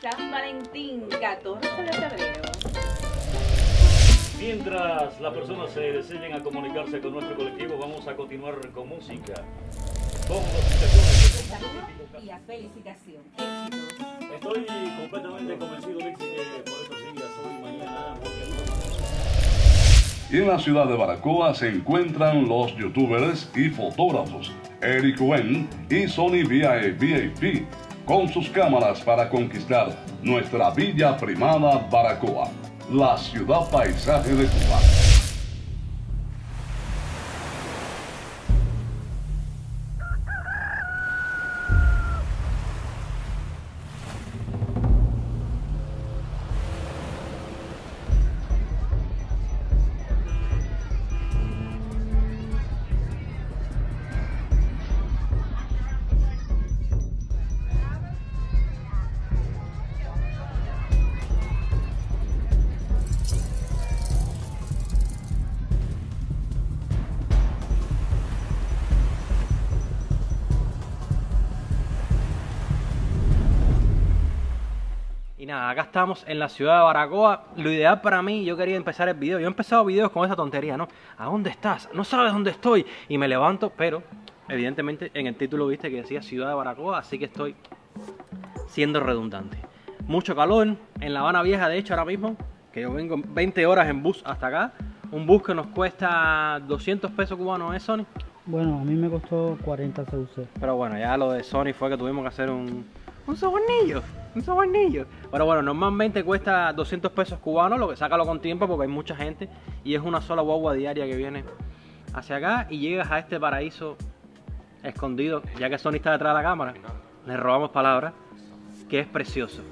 San Valentín, 14 de febrero. Mientras las personas se deciden a comunicarse con nuestro colectivo, vamos a continuar con música. Con los Saludos y a felicitación. Éxitos. Estoy completamente convencido, Lixi, que por eso sigas hoy, mañana, Y en la ciudad de Baracoa se encuentran los youtubers y fotógrafos Eric Wen y Sony VIP con sus cámaras para conquistar nuestra villa primada Baracoa, la ciudad paisaje de Cuba. Y nada, acá estamos en la ciudad de Baracoa. Lo ideal para mí, yo quería empezar el video. Yo he empezado videos con esa tontería, ¿no? ¿A dónde estás? No sabes dónde estoy. Y me levanto, pero evidentemente en el título viste que decía ciudad de Baracoa, así que estoy siendo redundante. Mucho calor en La Habana Vieja, de hecho, ahora mismo, que yo vengo 20 horas en bus hasta acá. Un bus que nos cuesta 200 pesos cubanos, ¿eh, Sony? Bueno, a mí me costó 40 CUC. Pero bueno, ya lo de Sony fue que tuvimos que hacer un sobornillo. Un sobornillo. Pero bueno, normalmente cuesta 200 pesos cubanos, lo que sácalo con tiempo porque hay mucha gente y es una sola guagua diaria que viene hacia acá y llegas a este paraíso escondido, ya que Sony está detrás de la cámara, le robamos palabras, que es precioso,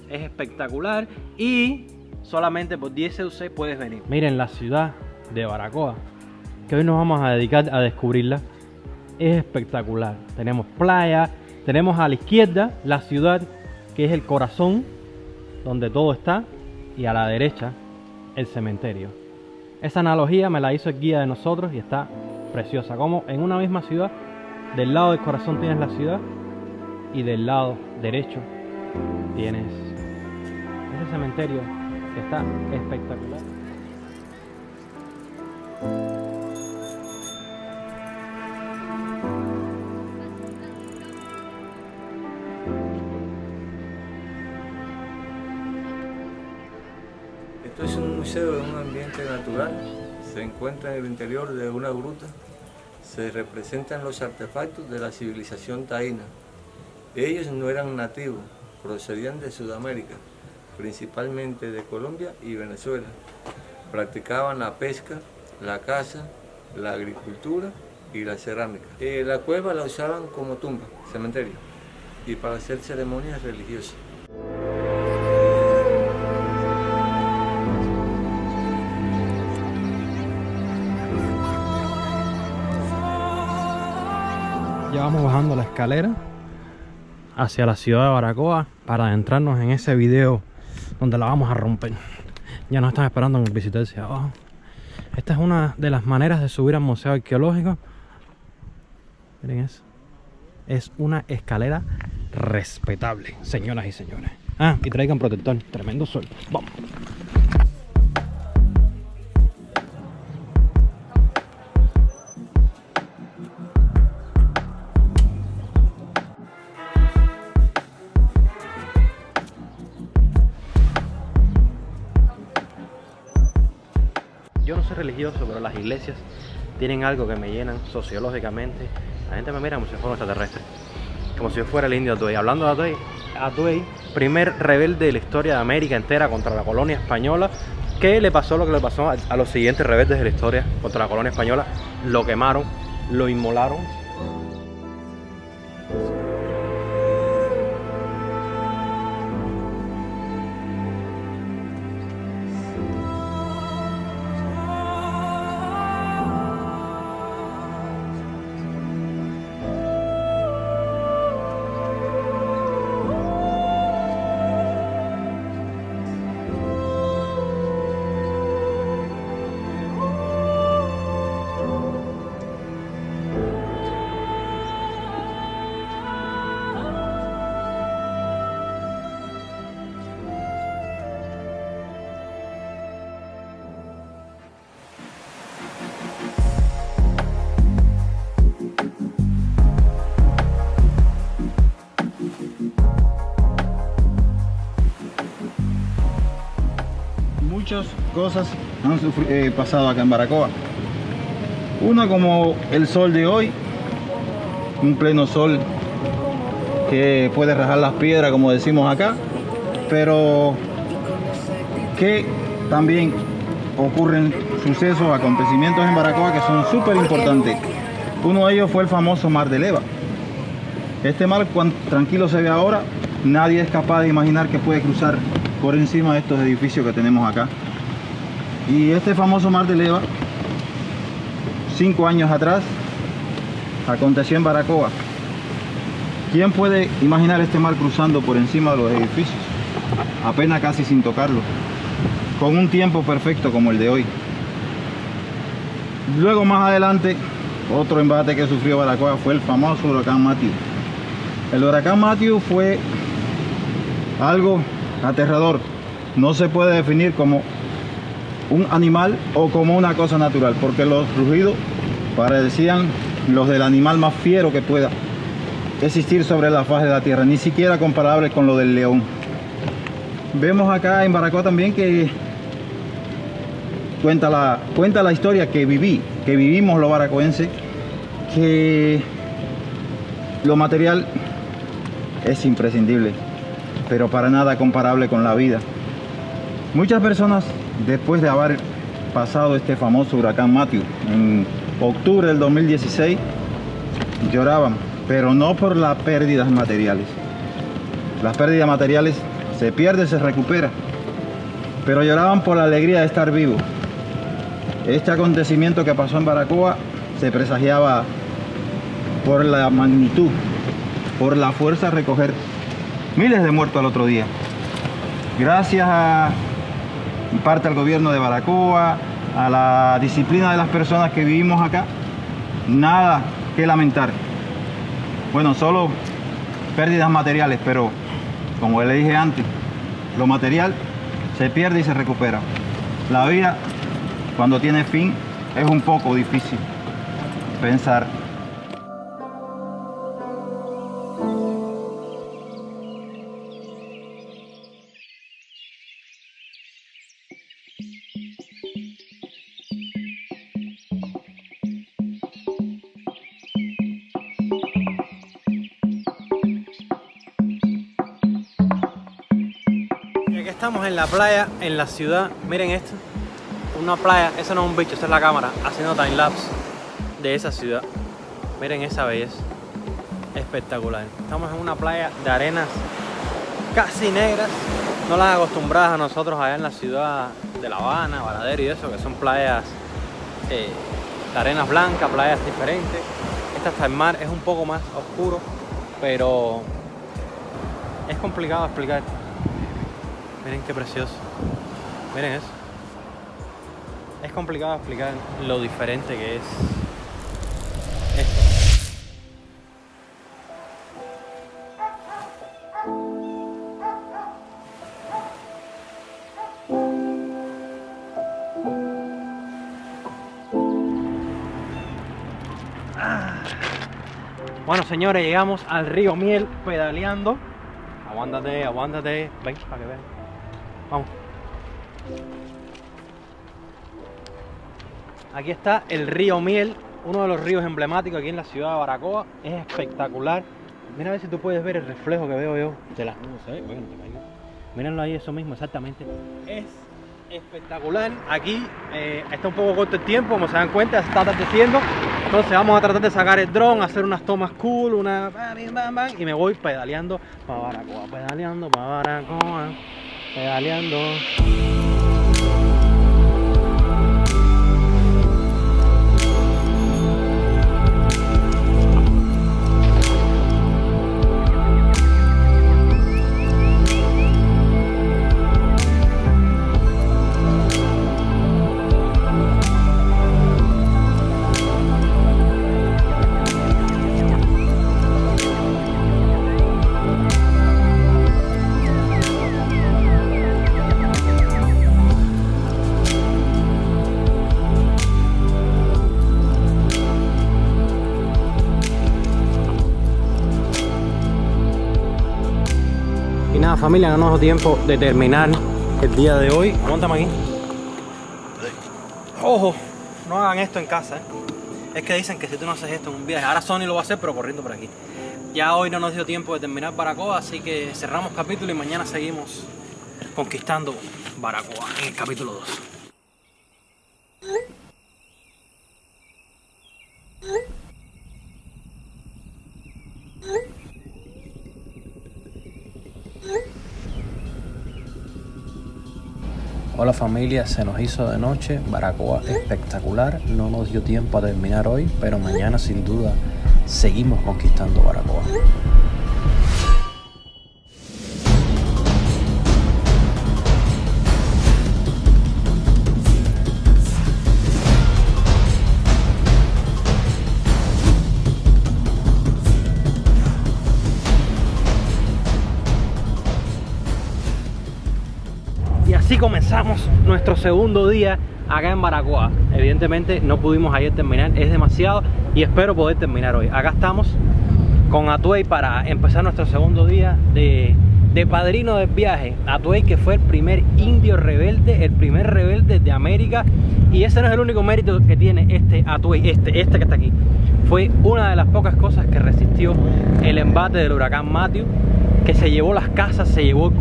es espectacular y solamente por 10 CUC puedes venir. Miren la ciudad de Baracoa, que hoy nos vamos a dedicar a descubrirla, es espectacular. Tenemos playa, tenemos a la izquierda la ciudad, que es el corazón donde todo está, y a la derecha el cementerio. Esa analogía me la hizo el guía de nosotros y está preciosa, como en una misma ciudad, del lado del corazón tienes la ciudad y del lado derecho tienes ese cementerio que está espectacular. Esto es un museo de un ambiente natural. Se encuentra en el interior de una gruta. Se representan los artefactos de la civilización taína. Ellos no eran nativos, procedían de Sudamérica, principalmente de Colombia y Venezuela. Practicaban la pesca, la caza, la agricultura y la cerámica. La cueva la usaban como tumba, cementerio, y para hacer ceremonias religiosas. Ya vamos bajando la escalera hacia la ciudad de Baracoa para adentrarnos en ese video donde la vamos a romper. Ya nos están esperando en el visitante hacia abajo. Esta es una de las maneras de subir al museo arqueológico. Miren eso. Es una escalera respetable, señoras y señores. Ah, y traigan protector. Tremendo sol. Vamos. Yo no soy religioso, pero las iglesias tienen algo que me llenan sociológicamente. La gente me mira como si fuera un extraterrestre, como si yo fuera el indio Atuey. Hablando de Atuey, Atuey, primer rebelde de la historia de América entera contra la colonia española, que le pasó lo que le pasó a los siguientes rebeldes de la historia contra la colonia española. Lo quemaron, lo inmolaron. muchas cosas han pasado acá en Baracoa. Una como el sol de hoy, un pleno sol que puede rajar las piedras, como decimos acá, pero que también ocurren sucesos, acontecimientos en Baracoa que son súper importantes. Uno de ellos fue el famoso Mar de Leva. Este mar, cuán tranquilo se ve ahora, nadie es capaz de imaginar que puede cruzar por encima de estos edificios que tenemos acá. Y este famoso Mar de Leva, 5 años atrás, aconteció en Baracoa. ¿Quién puede imaginar este mar cruzando por encima de los edificios? Apenas casi sin tocarlo, con un tiempo perfecto como el de hoy. Luego más adelante, otro embate que sufrió Baracoa fue el famoso huracán Matthew. El huracán Matthew fue algo aterrador. No se puede definir como un animal o como una cosa natural, porque los rugidos parecían los del animal más fiero que pueda existir sobre la faz de la tierra, ni siquiera comparable con lo del león. Vemos acá en Baracoa también que cuenta la historia que vivimos los baracoenses, que lo material es imprescindible, pero para nada comparable con la vida. Muchas personas, después de haber pasado este famoso huracán Matthew en octubre del 2016, lloraban, pero no por las pérdidas materiales. Las pérdidas materiales se pierde, se recupera, pero lloraban por la alegría de estar vivo. Este acontecimiento que pasó en Baracoa se presagiaba por la magnitud, por la fuerza de recoger miles de muertos al otro día. Gracias en parte al gobierno de Baracoa, a la disciplina de las personas que vivimos acá, nada que lamentar. Bueno, solo pérdidas materiales, pero como le dije antes, lo material se pierde y se recupera. La vida, cuando tiene fin, es un poco difícil pensar. Estamos en la playa, en la ciudad. Miren esto, una playa, eso no es un bicho, esa es la cámara haciendo timelapse de esa ciudad. Miren esa belleza, espectacular. Estamos en una playa de arenas casi negras, no las acostumbradas a nosotros allá en la ciudad de La Habana, Varadero y eso, que son playas de arenas blancas, playas diferentes. Esta hasta el mar es un poco más oscuro, pero es complicado de explicar. Miren qué precioso. Miren eso. Es complicado explicar lo diferente que es esto. Bueno, señores, llegamos al río Miel pedaleando. Aguántate, aguántate. Ven, para que vean. Vamos. Aquí está el río Miel, uno de los ríos emblemáticos aquí en la ciudad de Baracoa. Es espectacular. Mira a ver si tú puedes ver el reflejo que veo yo de las nubes. Mírenlo ahí, eso mismo, exactamente. Es espectacular. Aquí está un poco corto el tiempo, como se dan cuenta, se está atardeciendo. Entonces vamos a tratar de sacar el dron, hacer unas tomas cool, y me voy pedaleando para Baracoa, pedaleando para Baracoa. Pedaleando. Y nada, familia, no nos dio tiempo de terminar el día de hoy. Aguántame aquí. Ojo, no hagan esto en casa, ¿eh? Es que dicen que si tú no haces esto en un viaje, ahora Sony lo va a hacer pero corriendo por aquí. Ya hoy no nos dio tiempo de terminar Baracoa, así que cerramos capítulo y mañana seguimos conquistando Baracoa en el capítulo 2. Hola familia, se nos hizo de noche, Baracoa espectacular, no nos dio tiempo a terminar hoy, pero mañana sin duda seguimos conquistando Baracoa. Y así comenzamos nuestro segundo día acá en Baracoa. Evidentemente no pudimos ayer terminar, es demasiado y espero poder terminar hoy. Acá estamos con Atuey para empezar nuestro segundo día de padrino del viaje. Atuey, que fue el primer indio rebelde, el primer rebelde de América, y ese no es el único mérito que tiene este Atuey, este que está aquí. Fue una de las pocas cosas que resistió el embate del huracán Matthew, que se llevó las casas, se llevó el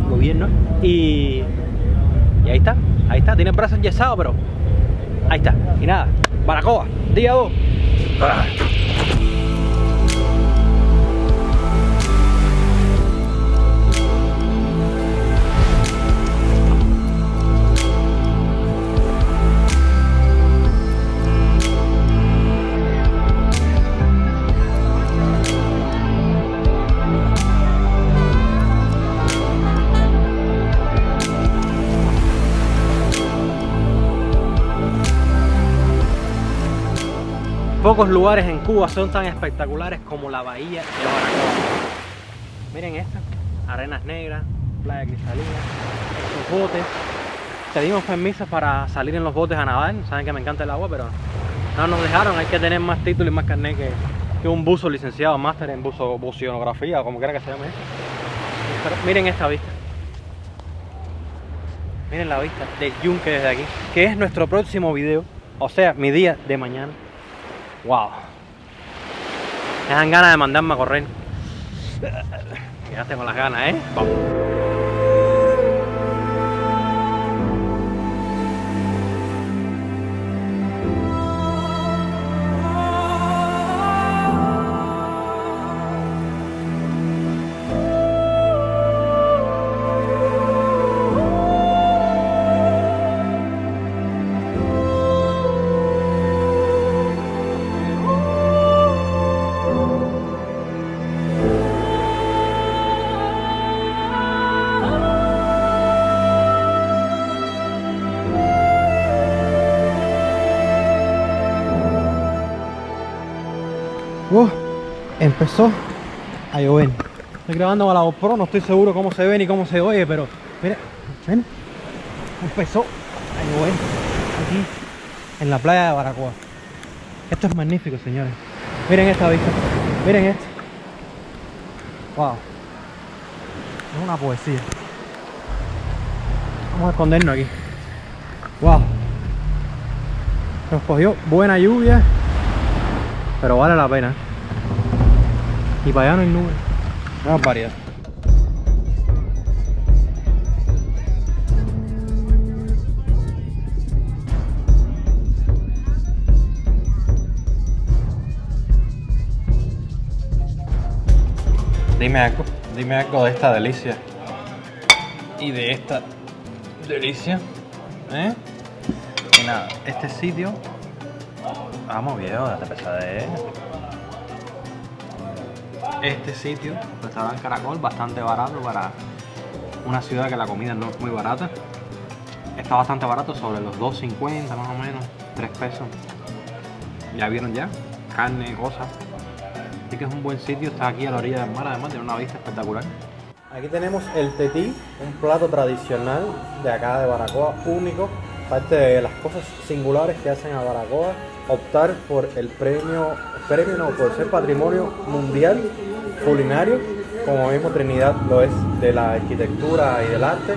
gobierno y ahí está, tiene el brazo enyesado, pero ahí está. Y nada, Baracoa, día 2. Pocos lugares en Cuba son tan espectaculares como la bahía de Baracoa. Miren esto, arenas negras, playa cristalina, estos botes. Pedimos permiso para salir en los botes a nadar, saben que me encanta el agua, pero no nos dejaron. Hay que tener más título y más carnet que un buzo licenciado, máster en buceonografía o como quiera que se llame eso. Pero miren esta vista. Miren la vista del yunque desde aquí, que es nuestro próximo video, o sea, mi día de mañana. Wow, me dan ganas de mandarme a correr. Ya tengo las ganas, ¿eh? Vamos. Empezó a llover. Estoy grabando con la GoPro, no estoy seguro cómo se ve ni cómo se oye, pero mira, ven, empezó a llover aquí en la playa de Baracoa. Esto es magnífico, señores. Miren esta vista, miren esto. Wow, es una poesía. Vamos a escondernos aquí. Wow, nos cogió buena lluvia, pero vale la pena. Y para allá no hay nubes. Una variedad. Dime algo de esta delicia. Y de esta delicia. Y nada, este sitio. Vamos, viejo, date pesadez. Este sitio, restaurante Caracol, bastante barato para una ciudad que la comida no es muy barata. Está bastante barato, sobre los 2.50 más o menos, 3 pesos. Ya vieron ya, carne, cosas. Así que es un buen sitio, está aquí a la orilla del mar, además tiene una vista espectacular. Aquí tenemos el tetí, un plato tradicional de acá de Baracoa, único. Parte de las cosas singulares que hacen a Baracoa, optar por el premio no, por ser patrimonio mundial culinario, como mismo Trinidad lo es de la arquitectura y del arte.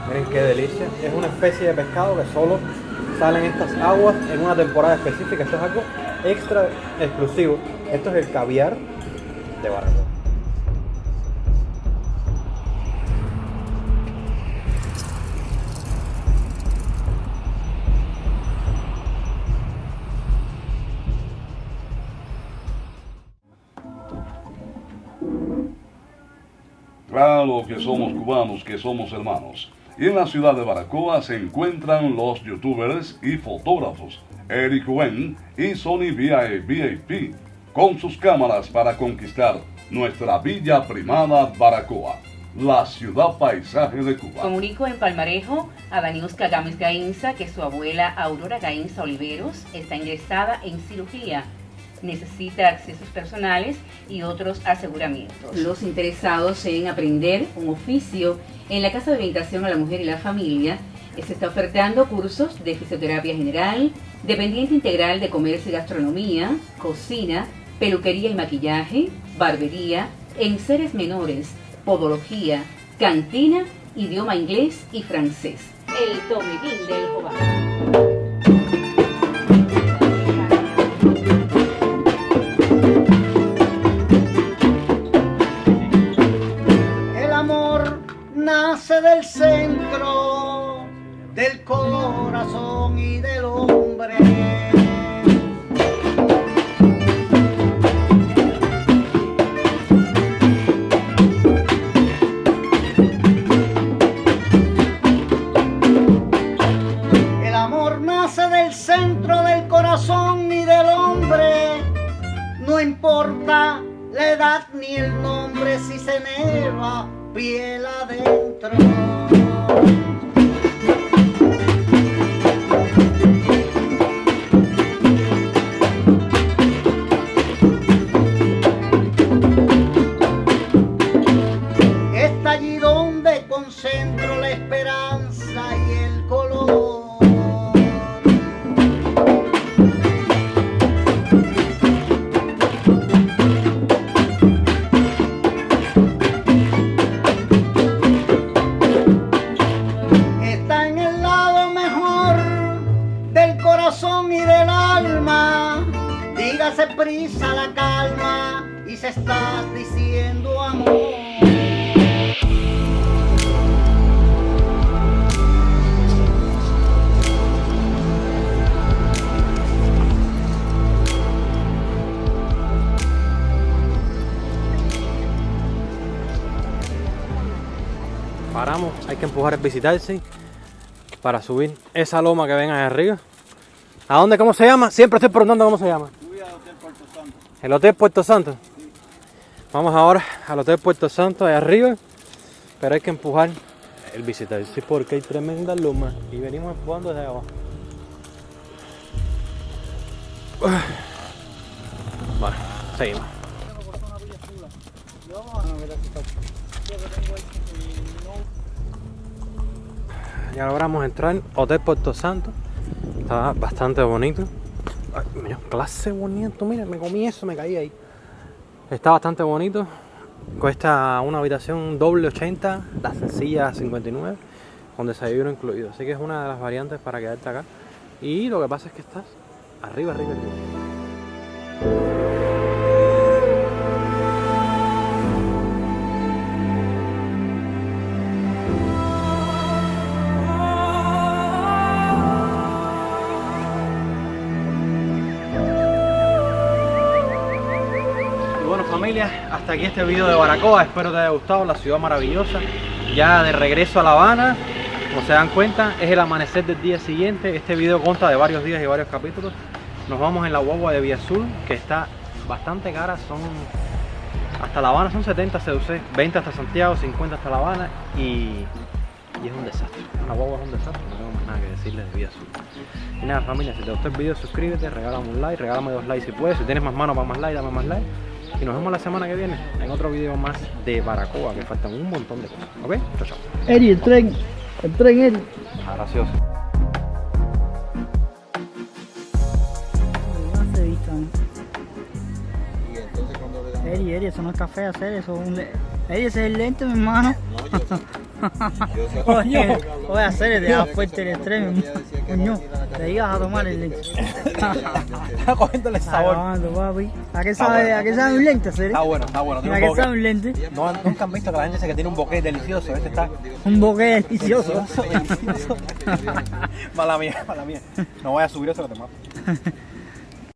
Miren qué delicia. Es una especie de pescado que solo sale en estas aguas en una temporada específica. Esto es algo extra exclusivo. Esto es el caviar de Baracoa. Claro que somos cubanos, que somos hermanos. Y en la ciudad de Baracoa se encuentran los youtubers y fotógrafos Eric Wen y Sony VIP, con sus cámaras para conquistar nuestra villa primada Baracoa, la ciudad paisaje de Cuba. Comunico en Palmarejo a Daniuska Gámez Gainza que su abuela Aurora Gainza Oliveros está ingresada en cirugía. Necesita accesos personales y otros aseguramientos. Los interesados en aprender un oficio en la Casa de Orientación a la Mujer y la Familia se está ofertando cursos de fisioterapia general, dependiente integral de comercio y gastronomía, cocina, peluquería y maquillaje, barbería, enseres menores, podología, cantina, idioma inglés y francés. El Tomeguín del Jobá. Nace del centro del corazón y del hombre. El amor nace del centro del corazón y del hombre. No importa la edad ni el nombre, si se neva piel adentro. Está allí donde concentro la esperanza y el color. Y del alma, dígase prisa la calma y se está diciendo amor. Paramos, hay que empujar el visitarse para subir esa loma que ven ahí arriba. ¿A dónde? ¿Cómo se llama? Siempre estoy preguntando cómo se llama. Fui al Hotel Puerto Santo. ¿El Hotel Puerto Santo? Sí. Vamos ahora al Hotel Puerto Santo, ahí arriba. Pero hay que empujar el visitarse porque hay tremenda loma. Y venimos empujando desde abajo. Bueno, seguimos. Ya logramos entrar Hotel Puerto Santo. Está bastante bonito. Ay, mira, clase bonito, mira, me comí eso, me caí ahí. Está bastante bonito. Cuesta una habitación doble 80, la sencilla 59, con desayuno incluido. Así que es una de las variantes para quedarte acá. Y lo que pasa es que estás arriba. Familia, hasta aquí este video de Baracoa, espero te haya gustado, la ciudad maravillosa, ya de regreso a La Habana. Como se dan cuenta, es el amanecer del día siguiente. Este video consta de varios días y varios capítulos. Nos vamos en la guagua de Vía Azul, que está bastante cara, son hasta La Habana son 70 CUC, 20 hasta Santiago, 50 hasta La Habana y es un desastre. La guagua es un desastre, no tengo más nada que decirles de Vía Azul. Y nada familia, si te gustó el video suscríbete, regálame un like, regálame 2 likes si puedes, si tienes más manos para más like, dame más like. Y nos vemos la semana que viene en otro video más de Baracoa, que faltan un montón de cosas. ¿Ok? Chao, chao. Eri, el tren, Eri. Gracioso. Eri, eso no es café, hacer eso. Eri, ese es el lente, mi hermano. No, yo Oye, voy a hacer de fuerte el tren, coño. Te digas a tomar el lente. Está cogiéndole sabor. Acabando, papi. ¿A qué sabe un lente, Cere? Está bueno, está bueno. ¿A Tiene qué un sabe bokeh. un lente? No, nunca han visto que la gente dice que tiene un bokeh delicioso. Este está Un bokeh delicioso. delicioso. Mala mía, mala mía. No voy a subir eso que te mato.